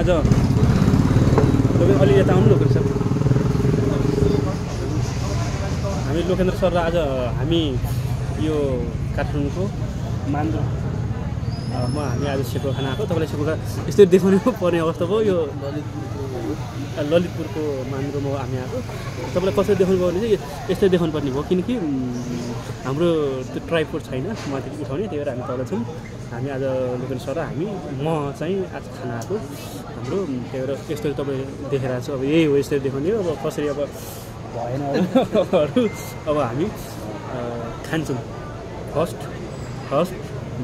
आज तपाईँ अलि यता आउनु लोकेन्द्र सर हामी लोकेन्द्र सर र आज हामी यो काठमाडौँको मान्द्रोमा हामी आज सेकुवा खाना आएको तपाईँलाई सेकुवा यस्तै देखाउनु पर्ने अवस्था भयो यो ललितपुरको मान्द्रोमा हामी आएको तपाईँलाई कसरी देखाउनु भयो भने चाहिँ यस्तै देखाउनु पर्ने भयो किनकि हाम्रो त्यो ट्राइपोड छैन माथि उठाउने त्यही भएर हामी तल छौँ हामी आज लोकेन्द्र सर र हामी म चाहिँ आज खाना आएको हाम्रो त्यही भएर यस्तरी तपाईँ देखाइरहेको छु अब यही हो यस्तरी देखाउने अब कसरी अब भएन अब हामी खान्छौँ फर्स्ट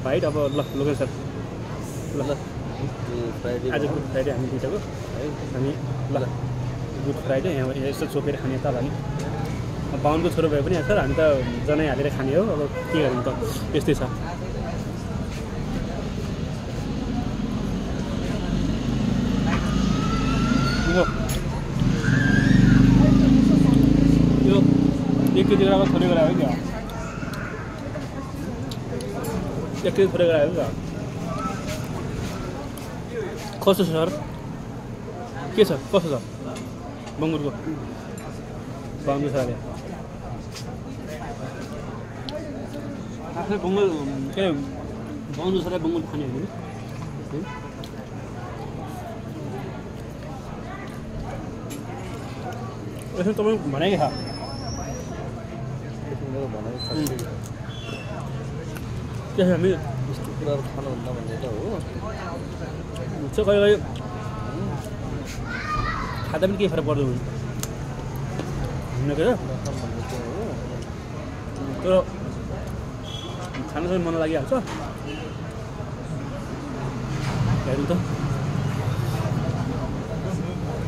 बाइट अब ल लोकेन्द्र सर ल आज गुड फ्राइडे हामी दुइटाको हामी ल गुड फ्राइडे यहाँ यस्तो चोपेर खाने त हामी बाहुनको छोरो भए पनि सर हामी त जनै हालेर खाने हो अब के गर्नु त यस्तै छ यो 1 केजी ग्राम थोरै गरायो क्या 1 केजी थोरै गरायो क्या कस्तो छ सर के छ कस्तो छ बङ्गुरको बाहुनको छ अरे आफ्नै बङ्गुर के अरे बाहुनको छोरा बङ्गुर खाने हो यसो तपाईँ भनेकै छ त्यसो हामी यस्तो कुराहरू खानुहुन्न भन्ने त हो चाहिँ कहिले खाँदा पनि केही फरक पर्दैन के तर खान चाहिँ मन लागिहाल्छ हेर्नु त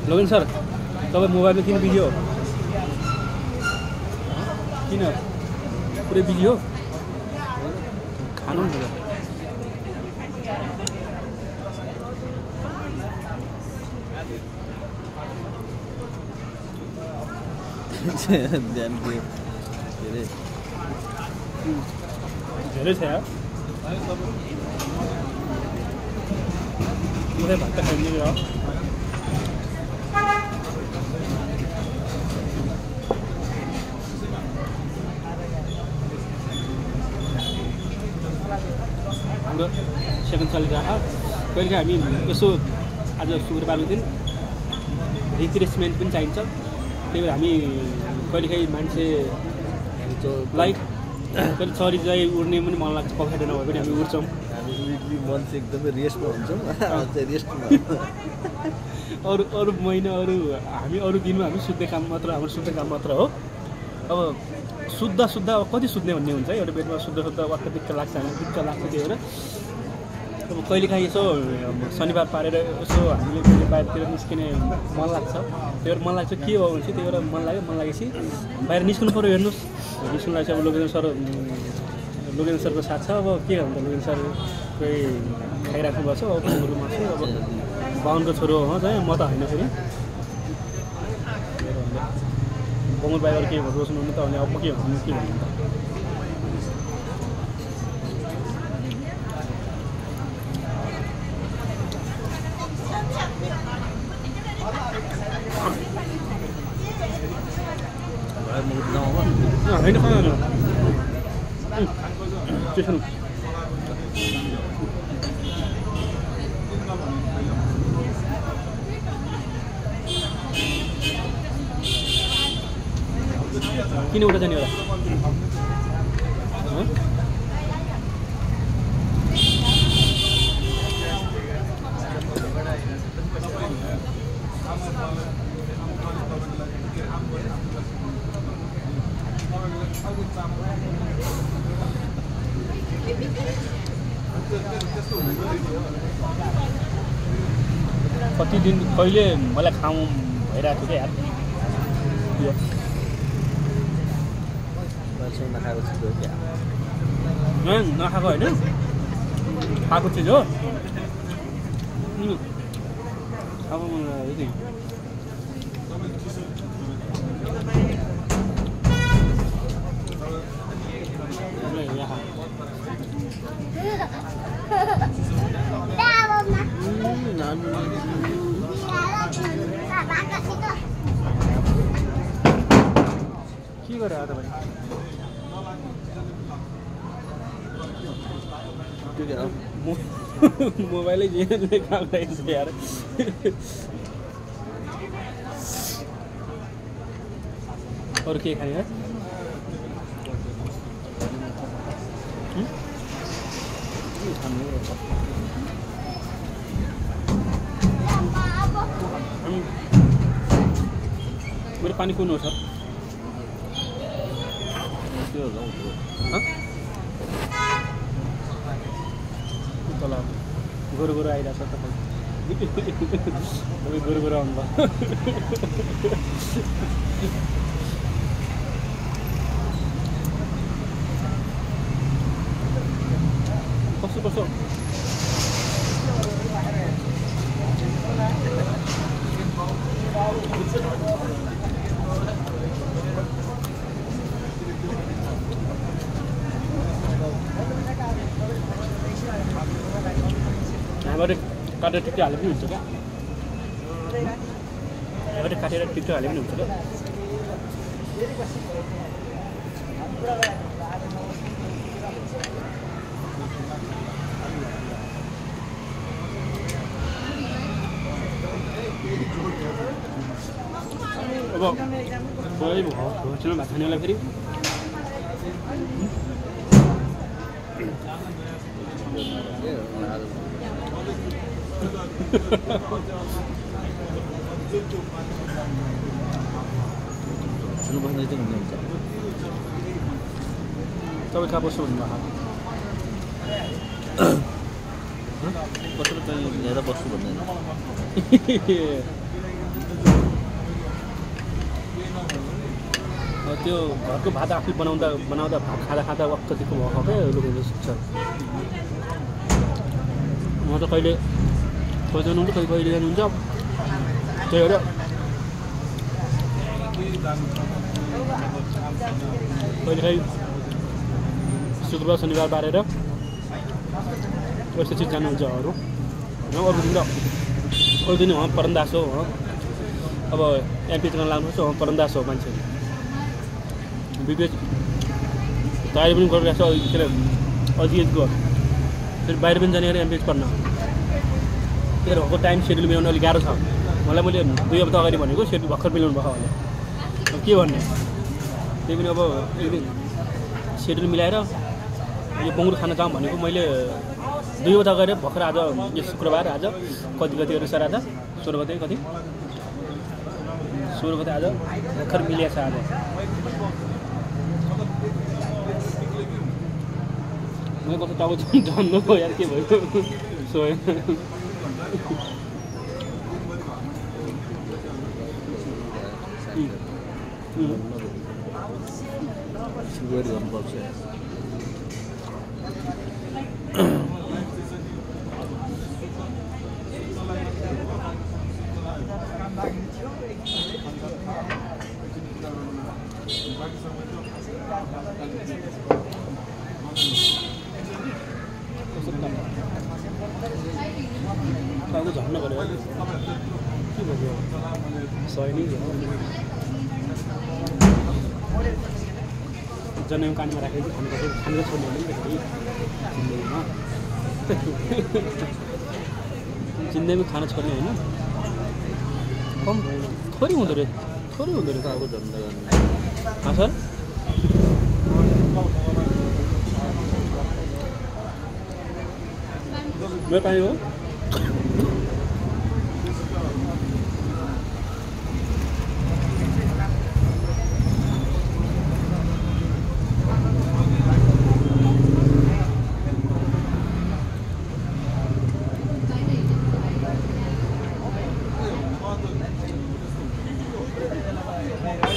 लोकेन्द्र सर तपाईँ मोबाइलमा किन बिजी हो किन पुरै बिजी हो खानु नि ध्यान दियो धेरै छ यार मलाई भात खाइदिनु हो हाम्रो सेकेन्ड चलिरहेको कहिले हामी यसो आज शुक्रबारको दिन रिफ्रेसमेन्ट पनि चाहिन्छ त्यही भएर हामी कहिलेकाहीँ मान्छेलाई कहिले चरी चाहिँ उड्ने पनि मन लाग्छ पखाइदिएर नभए पनि हामी उड्छौँ हामी विकली मन चाहिँ एकदमै रेस्टमा हुन्छौँ चाहिँ रेस्टमा अरू महिना हामी अरू दिनमा हामी सुत्ने काम मात्र हाम्रो सुत्ने काम मात्र हो अब सुत्दा अब कति सुत्ने भन्ने हुन्छ एउटा बेडमा सुत्दा वाक्क दिक्क लाग्छ हामी दिक्क लाग्छ त्यही भएर अब कहिलेकाहीँ यसो शनिबार पारेर यसो हामीले कहिले बाहिरतिर निस्किने मन लाग्छ त्यही भएर मन लाग्छ के हो भने चाहिँ त्यही भएर मन लागेपछि बाहिर निस्कनु पऱ्यो हेर्नुहोस् निस्कनु लाग्छ अब लोकेन्द्र सरको साथ छ अब के गर्नु त लोकेन्द्र सर कोही खाइराख्नु भएको छ अब रूममा छु अब बाहुनको छोरो हो चाहिँ म त होइन फेरि बङ्गुर बाहिर के रोज्नुहुन्न त भने अब म के भन्नु के भन्नु त होइन खानु त्यसो किन उठा जाने होला कति दिन कहिले मलाई खाउँ भइरहेको थियो क्या यार नखाएको होइन खाएको चिज हो अब Nani. के गरे आज तपाईँ त्यो के हो मोबाइलै जेले काम रहेछ यार अरू के खाने यार मेरो पानी कुन हो सर त्यो तल गोरु गोरु आइरहेको छ तपाईँ गोरु गोरु आउनुभयो कस्तो कस्तो यहाँबाट काटेर टिक्टो हाले पनि हुन्छ क्या यहाँबाट काटेर टिक्टो हाले पनि हुन्छ क्या अब होस्टेलमा भात खानेलाई फेरि सुन्नुपर्ने चाहिँ हुनुहुन्छ तपाईँ कहाँ बस्नु भन्नुभयो कसरी चाहिँ लिएर बस्छु भन्दैन त्यो घरको भात आफै बनाउँदा भात खाँदा वक्तदेखि भएको क्या लुगाले सुक्छ म त कहिले जानुहुन्छ कहिले जानुहुन्छ त्यही भएर कहिलेकाहीँ शुक्रबार शनिबार बारेर यस्तो चिज जानुहुन्छ अरू अरू दिन उहाँ परन्दास हो अब एमपी चुनाव लाग्नुहोस् उहाँ परन्दास हो मान्छे विवेक तयारी पनि गरिरहेको छ के अरे अजिएचको फेरि बाहिर पनि जाने गरी एमपिएच पढ्न त्यही भएको टाइम सेड्युल मिलाउनु अलिक गाह्रो छ मलाई मैले 2 हप्ता अगाडि भनेको सेड्युल भर्खर मिलाउनु भएको भने अब के भन्ने त्यही पनि अब सेड्युल मिलाएर यो बङ्गुर खान जाऊँ भनेको मैले 2 हप्ता अगाडि भर्खर आज यो शुक्रबार आज कति गरेर सर आज 16 गते कति 16 गते आज भर्खर मिलेको छ आज मैं कस्तो टाउको झन्नु पो यार के भयो सोए सुगर गर्नुपर्छ टाउको झर्न गऱ्यो के भयो सही नै जनेउ कानमा राखेको खानु छोड्नु भने जिन्दगीमा खाना छोड्ने होइन कम थोरै हुँदो रहेछ टाउको झन्डा गर्ने सर मेरो पानी हो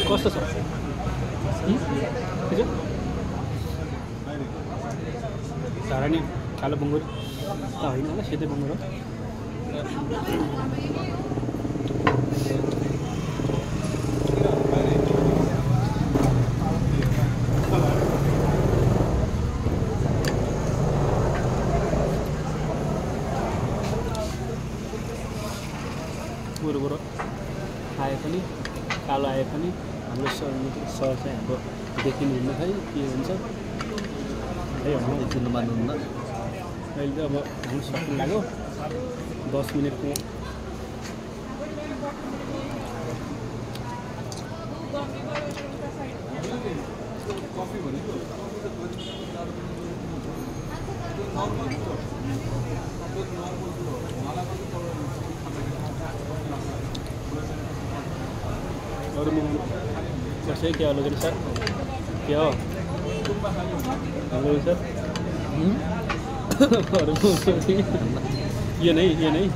कस्तो छ सारा नि कालो बङ्गुर होइन होला सेतै बङ्गुर हो बरोबर आए पनि कालो आए पनि हाम्रो सर चाहिँ हाम्रो देखिनुहुन्न है के हुन्छ है चिन्नु मान्नुहुन्न अहिले अब हाम्रो सक्नु लाग्यो 10 मिनटको और कैसे क्या लोग सर क्या हो सर और ये नहीं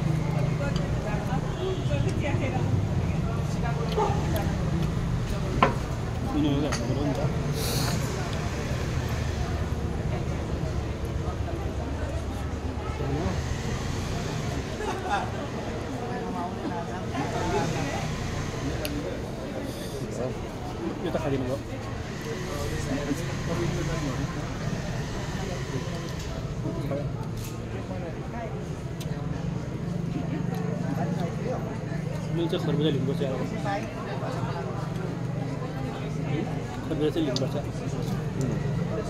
यो त खादिनु भयो मैले चाहिँ खरबुजा लिनुपर्छ खरबुजा चाहिँ लिनुपर्छ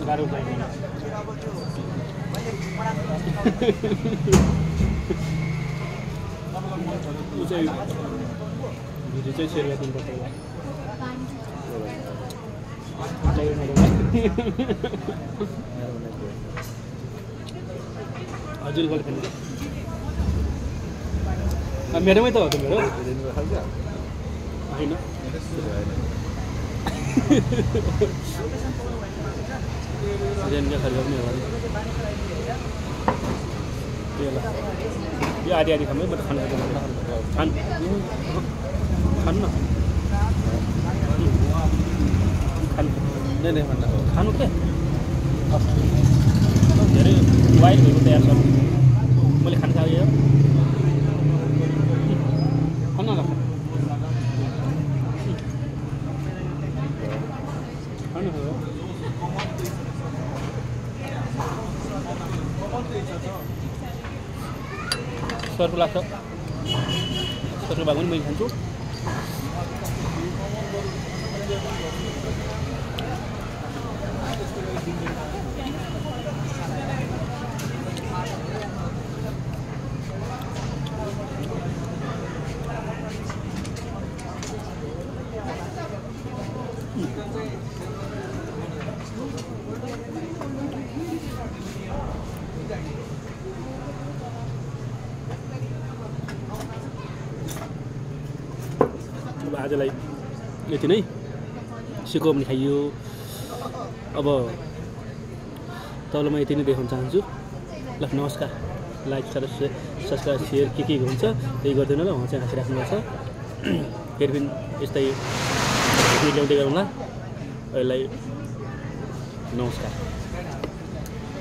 गाह्रो पाइँदैन ऊ चाहिँ भिडियो चाहिँ सेयर गरिदिनुपर्छ हजुर गर्लफ्रेन्ड मेरोमै त हो त मेरो होइन रेनका खर्च पनि हो यो आधी खानु म त खानु खानु न खानु के धेरै वाइल्ड भएको तयार छ मैले खानु थालेँ खानु न खानु सर्फ लाग्छ सर्फ भएको पनि मैले खान्छु आजलाई यति नै सिको पनि खाइयो अब तपाईँलाई म यति नै देखाउन चाहन्छु ल नमस्कार लाइक सब्सक्राइब सेयर के हुन्छ त्यही गरिदिनु ल उहाँ चाहिँ हाँसिराख्नुभएको छ फेरि पनि यस्तै ल्याउँदै गरौँला अहिले नमस्कार